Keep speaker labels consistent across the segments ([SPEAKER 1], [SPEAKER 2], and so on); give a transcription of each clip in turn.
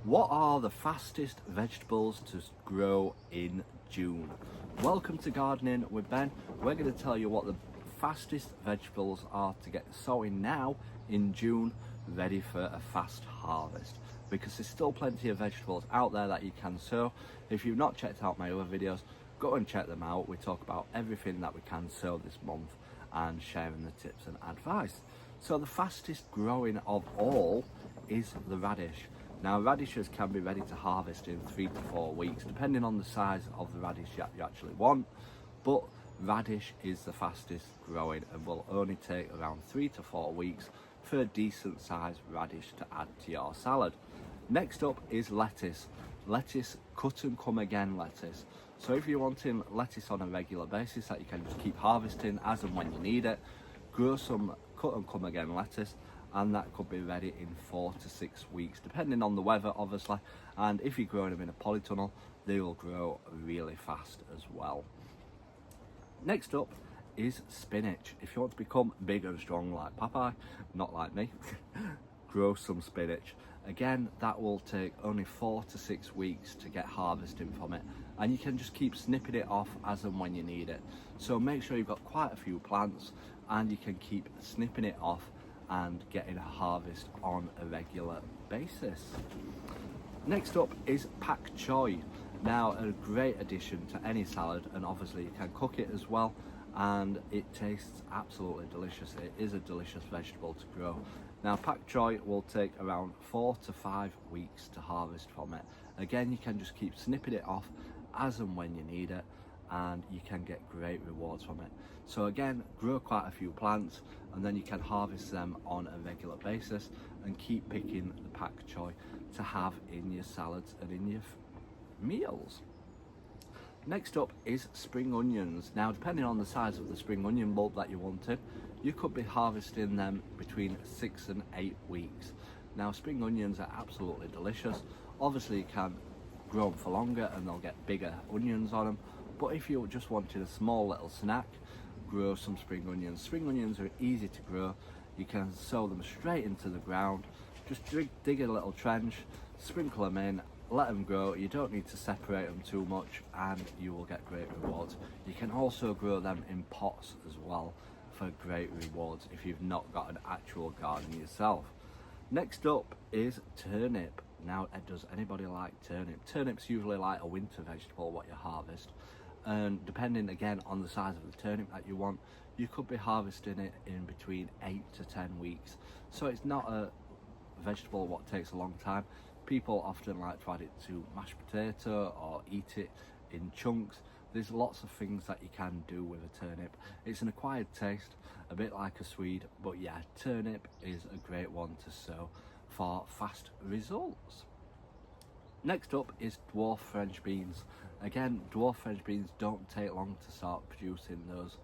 [SPEAKER 1] What are the fastest vegetables to grow in June? Welcome to Gardening with Ben. We're going to tell you what the fastest vegetables are to get sowing now in June, ready for a fast harvest. Because there's still plenty of vegetables out there that you can sow. If you've not checked out my other videos, go and check them out. We talk about everything that we can sow this month and sharing the tips and advice. So the fastest growing of all is the radish. Now radishes can be ready to harvest in 3 to 4 weeks, depending on the size of the radish you actually want, but radish is the fastest growing and will only take around 3 to 4 weeks for a decent sized radish to add to your salad. Next up is lettuce. Lettuce, cut and come again lettuce. So if you're wanting lettuce on a regular basis that you can just keep harvesting as and when you need it, grow some cut and come again lettuce, and that could be ready in 4 to 6 weeks, depending on the weather obviously, and if you're growing them in a polytunnel, they will grow really fast as well. Next up is spinach. If you want to become big and strong like Popeye, not like me, grow some spinach. Again, that will take only 4 to 6 weeks to get harvesting from it, and you can just keep snipping it off as and when you need it. So make sure you've got quite a few plants and you can keep snipping it off and getting a harvest on a regular basis. Next up is pak choi. Now a great addition to any salad, and obviously you can cook it as well, and it tastes absolutely delicious. It is a delicious vegetable to grow. Now pak choi will take around 4 to 5 weeks to harvest from it. Again, you can just keep snipping it off as and when you need it, and you can get great rewards from it. So again, grow quite a few plants and then you can harvest them on a regular basis and keep picking the pak choi to have in your salads and in your meals. Next up is spring onions. Now depending on the size of the spring onion bulb that you wanted, you could be harvesting them between 6 and 8 weeks. Now spring onions are absolutely delicious. Obviously you can grow them for longer and they'll get bigger onions on them, but if you just wanted a small little snack, grow some spring onions. Spring onions are easy to grow. You can sow them straight into the ground. Just dig a little trench, sprinkle them in, let them grow. You don't need to separate them too much and you will get great rewards. You can also grow them in pots as well for great rewards if you've not got an actual garden yourself. Next up is turnip. Now, does anybody like turnip? Turnip's usually like a winter vegetable what you harvest, and depending again on the size of the turnip that you want, you could be harvesting it in between 8 to 10 weeks. So it's not a vegetable what takes a long time. People often like to add it to mashed potato or eat it in chunks. There's lots of things that you can do with a turnip. It's an acquired taste, a bit like a Swede, but yeah, turnip is a great one to sow for fast results. Next up is dwarf French beans. Again, dwarf French beans don't take long to start producing those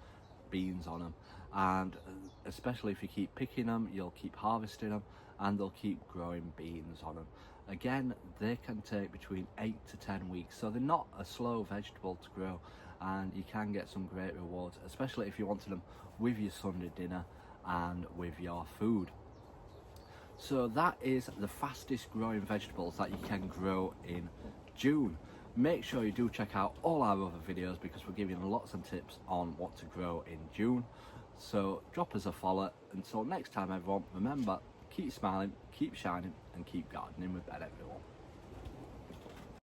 [SPEAKER 1] beans on them, and especially if you keep picking them, you'll keep harvesting them and they'll keep growing beans on them. Again, they can take between 8 to 10 weeks, so they're not a slow vegetable to grow, and you can get some great rewards, especially if you wanted them with your Sunday dinner and with your food. So that is the fastest growing vegetables that you can grow in June. Make sure you do check out all our other videos because we're giving lots of tips on what to grow in June. So drop us a follow. Until next time everyone, remember, keep smiling, keep shining and keep gardening with Ben everyone.